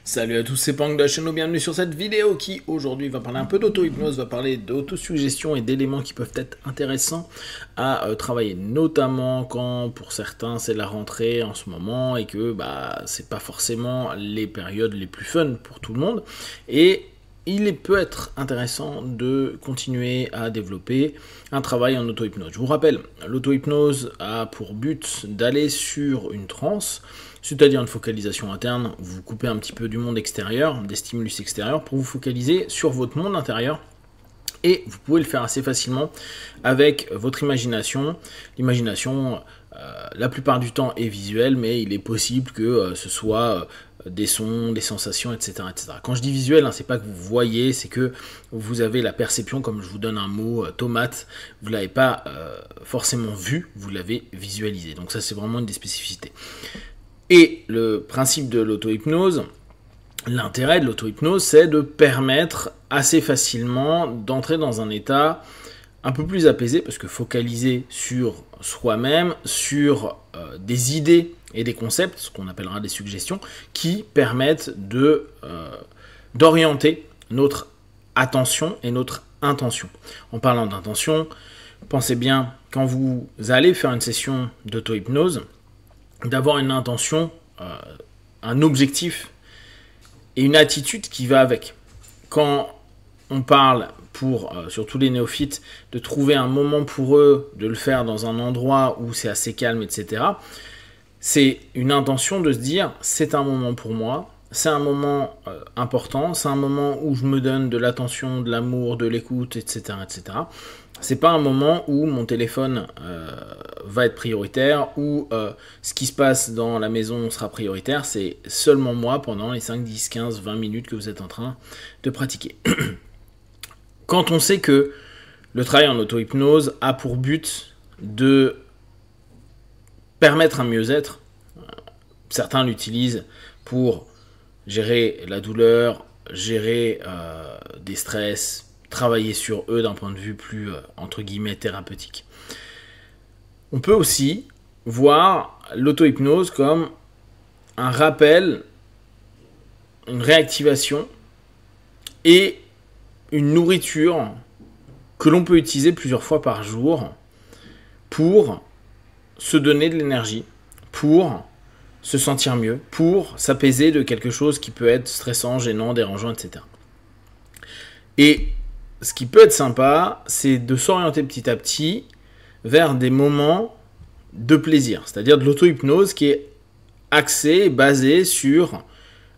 Salut à tous, c'est Pang de la chaîne, bienvenue sur cette vidéo qui aujourd'hui va parler un peu d'auto-hypnose, va parler d'autosuggestion et d'éléments qui peuvent être intéressants à travailler, notamment quand pour certains c'est la rentrée en ce moment et que c'est pas forcément les périodes les plus fun pour tout le monde. Et il peut être intéressant de continuer à développer un travail en auto-hypnose. Je vous rappelle, l'auto-hypnose a pour but d'aller sur une transe, c'est-à-dire une focalisation interne, vous coupez un petit peu du monde extérieur, des stimulus extérieurs, pour vous focaliser sur votre monde intérieur. Et vous pouvez le faire assez facilement avec votre imagination. L'imagination, la plupart du temps, est visuelle, mais il est possible que ce soit des sons, des sensations, etc. etc. Quand je dis visuel, c'est pas que vous voyez, c'est que vous avez la perception, comme je vous donne un mot, tomate, vous ne l'avez pas forcément vu, vous l'avez visualisé. Donc ça, c'est vraiment une des spécificités. Et le principe de l'auto-hypnose, l'intérêt de l'auto-hypnose, c'est de permettre assez facilement d'entrer dans un état un peu plus apaisé, parce que focaliser sur soi-même, sur des idées et des concepts, ce qu'on appellera des suggestions, qui permettent d'orienter notre attention et notre intention. En parlant d'intention, pensez bien, quand vous allez faire une session d'auto-hypnose, d'avoir une intention, un objectif et une attitude qui va avec. Quand on parle pour surtout les néophytes de trouver un moment pour eux, de le faire dans un endroit où c'est assez calme, etc., c'est une intention de se dire c'est un moment pour moi, c'est un moment important, c'est un moment où je me donne de l'attention, de l'amour, de l'écoute, etc., etc. C'est pas un moment où mon téléphone va être prioritaire, où ce qui se passe dans la maison sera prioritaire, c'est seulement moi pendant les 5, 10, 15, 20 minutes que vous êtes en train de pratiquer. Quand on sait que le travail en auto-hypnose a pour but de permettre un mieux-être, certains l'utilisent pour gérer la douleur, gérer des stress, travailler sur eux d'un point de vue plus, entre guillemets, thérapeutique. On peut aussi voir l'auto-hypnose comme un rappel, une réactivation et une nourriture que l'on peut utiliser plusieurs fois par jour pour se donner de l'énergie, pour se sentir mieux, pour s'apaiser de quelque chose qui peut être stressant, gênant, dérangeant, etc. Et ce qui peut être sympa, c'est de s'orienter petit à petit vers des moments de plaisir, c'est-à-dire de l'auto-hypnose qui est axée, basée sur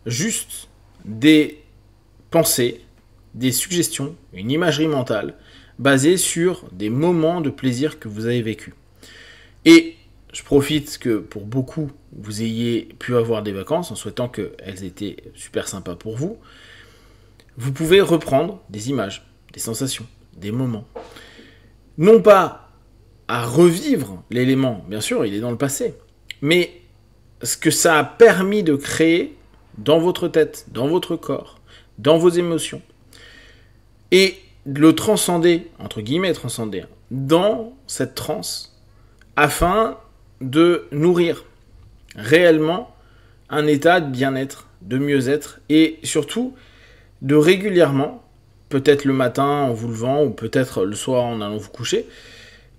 juste des pensées, des suggestions, une imagerie mentale, basée sur des moments de plaisir que vous avez vécu. Et je profite que pour beaucoup, vous ayez pu avoir des vacances en souhaitant qu'elles étaient super sympas pour vous. Vous pouvez reprendre des images, des sensations, des moments. Non pas à revivre l'élément, bien sûr, il est dans le passé, mais ce que ça a permis de créer dans votre tête, dans votre corps, dans vos émotions, et de le transcender, entre guillemets transcender, dans cette transe, afin de nourrir réellement un état de bien-être, de mieux-être, et surtout de régulièrement, peut-être le matin en vous levant, ou peut-être le soir en allant vous coucher,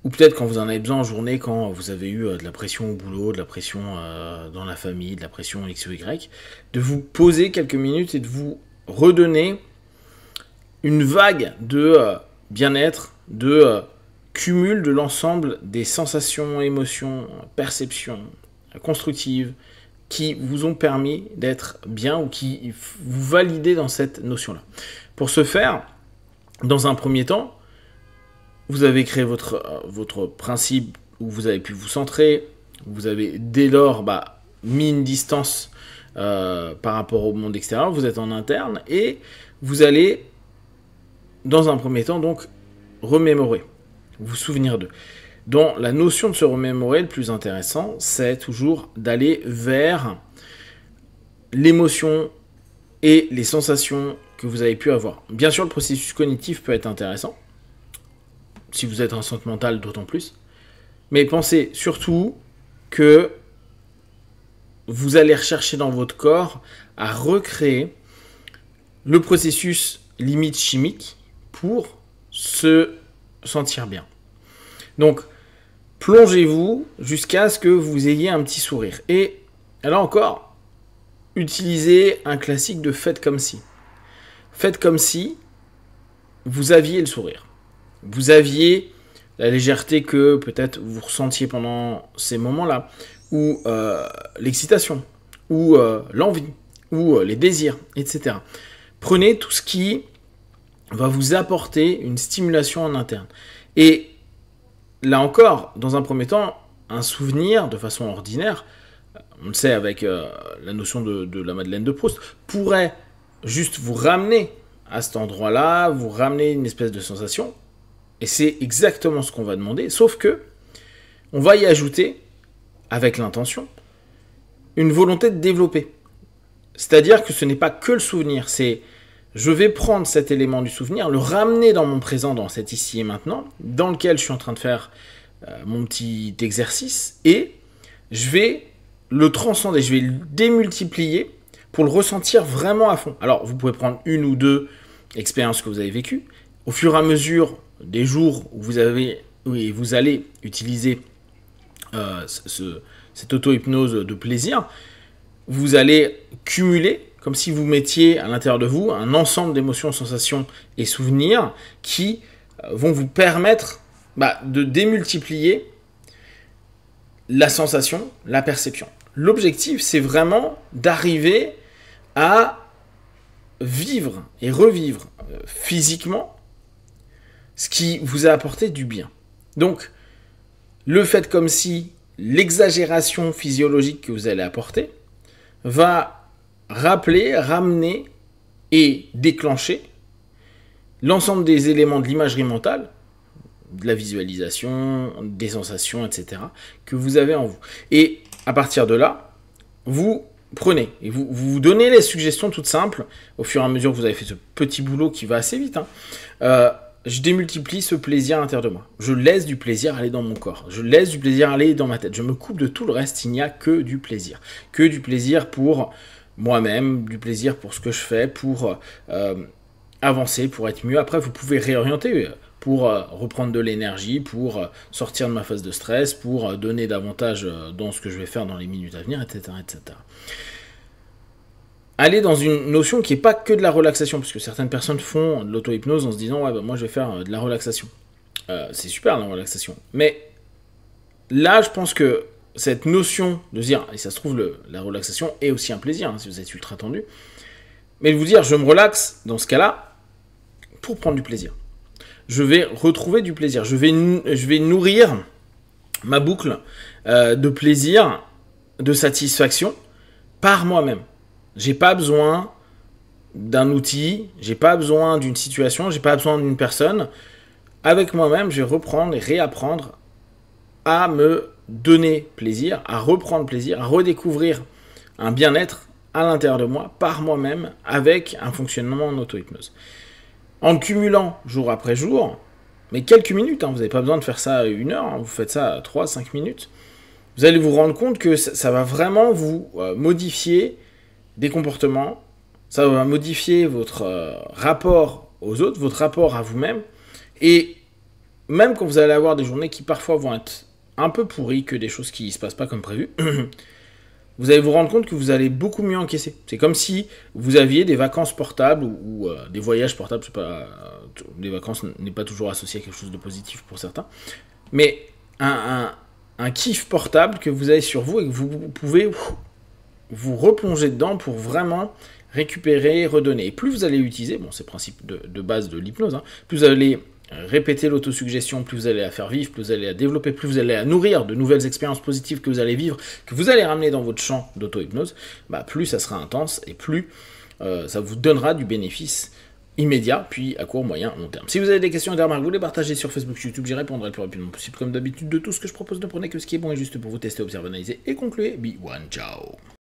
ou peut-être quand vous en avez besoin en journée, quand vous avez eu de la pression au boulot, de la pression dans la famille, de la pression X ou Y, de vous poser quelques minutes et de vous redonner une vague de bien-être, de cumul de l'ensemble des sensations, émotions, perceptions constructives qui vous ont permis d'être bien ou qui vous validez dans cette notion-là. Pour ce faire, dans un premier temps, vous avez créé votre principe où vous avez pu vous centrer, vous avez dès lors mis une distance par rapport au monde extérieur, vous êtes en interne et vous allez, dans un premier temps, donc, remémorer, vous souvenir d'eux. Dans la notion de se remémorer, le plus intéressant, c'est toujours d'aller vers l'émotion et les sensations que vous avez pu avoir. Bien sûr, le processus cognitif peut être intéressant, si vous êtes en santé mentale, d'autant plus. Mais pensez surtout que vous allez rechercher dans votre corps à recréer le processus limite chimique pour se sentir bien. Donc, plongez-vous jusqu'à ce que vous ayez un petit sourire. Et là encore, utilisez un classique de faites comme si. Faites comme si vous aviez le sourire. Vous aviez la légèreté que peut-être vous ressentiez pendant ces moments-là, ou l'excitation, ou l'envie, ou les désirs, etc. Prenez tout ce qui va vous apporter une stimulation en interne. Et là encore, dans un premier temps, un souvenir de façon ordinaire, on le sait avec la notion de la Madeleine de Proust, pourrait juste vous ramener à cet endroit-là, vous ramener une espèce de sensation. Et c'est exactement ce qu'on va demander, sauf que on va y ajouter, avec l'intention, une volonté de développer. C'est-à-dire que ce n'est pas que le souvenir, c'est je vais prendre cet élément du souvenir, le ramener dans mon présent, dans cet ici et maintenant, dans lequel je suis en train de faire mon petit exercice, et je vais le transcender, je vais le démultiplier pour le ressentir vraiment à fond. Alors, vous pouvez prendre une ou deux expériences que vous avez vécues. Au fur et à mesure des jours où vous allez utiliser cette auto-hypnose de plaisir, vous allez cumuler, comme si vous mettiez à l'intérieur de vous un ensemble d'émotions, sensations et souvenirs qui vont vous permettre de démultiplier la sensation, la perception. L'objectif, c'est vraiment d'arriver à vivre et revivre physiquement ce qui vous a apporté du bien. Donc, le fait comme si l'exagération physiologique que vous allez apporter va rappeler, ramener et déclencher l'ensemble des éléments de l'imagerie mentale, de la visualisation, des sensations, etc., que vous avez en vous. Et à partir de là, vous prenez et vous donnez les suggestions toutes simples au fur et à mesure que vous avez fait ce petit boulot qui va assez vite. Je démultiplie ce plaisir à l'intérieur de moi. Je laisse du plaisir aller dans mon corps. Je laisse du plaisir aller dans ma tête. Je me coupe de tout le reste. Il n'y a que du plaisir. Que du plaisir pour moi-même, du plaisir pour ce que je fais, pour avancer, pour être mieux. Après, vous pouvez réorienter pour reprendre de l'énergie, pour sortir de ma phase de stress, pour donner davantage dans ce que je vais faire dans les minutes à venir, etc. etc. Aller dans une notion qui n'est pas que de la relaxation, parce que certaines personnes font de l'auto-hypnose en se disant « ouais, moi je vais faire de la relaxation ». C'est super la relaxation. Mais là, je pense que cette notion de dire, et ça se trouve, la relaxation est aussi un plaisir, si vous êtes ultra tendu, mais de vous dire « je me relaxe » dans ce cas-là pour prendre du plaisir. Je vais retrouver du plaisir. Je vais nourrir ma boucle de plaisir, de satisfaction par moi-même. J'ai pas besoin d'un outil, j'ai pas besoin d'une situation, j'ai pas besoin d'une personne. Avec moi-même, je vais reprendre et réapprendre à me donner plaisir, à reprendre plaisir, à redécouvrir un bien-être à l'intérieur de moi, par moi-même, avec un fonctionnement en auto-hypnose. En cumulant jour après jour, mais quelques minutes, vous n'avez pas besoin de faire ça 1 heure, vous faites ça 3-5 minutes, vous allez vous rendre compte que ça va vraiment vous modifier des comportements, ça va modifier votre rapport aux autres, votre rapport à vous-même, et même quand vous allez avoir des journées qui parfois vont être un peu pourries, que des choses qui ne se passent pas comme prévu, vous allez vous rendre compte que vous allez beaucoup mieux encaisser. C'est comme si vous aviez des vacances portables ou des voyages portables, je sais pas, les vacances n'est pas toujours associé à quelque chose de positif pour certains, mais un kiff portable que vous avez sur vous et que vous pouvez vous replonger dedans pour vraiment récupérer, redonner. Et plus vous allez utiliser, c'est le principe de base de l'hypnose, plus vous allez répéter l'autosuggestion, plus vous allez la faire vivre, plus vous allez la développer, plus vous allez la nourrir de nouvelles expériences positives que vous allez vivre, que vous allez ramener dans votre champ d'auto-hypnose, plus ça sera intense et plus ça vous donnera du bénéfice immédiat, puis à court, moyen, long terme. Si vous avez des questions et des remarques, vous les partagez sur Facebook, YouTube, j'y répondrai le plus rapidement possible. Comme d'habitude, de tout ce que je propose, ne prenez que ce qui est bon et juste pour vous tester, observer, analyser et conclure. Be one, ciao.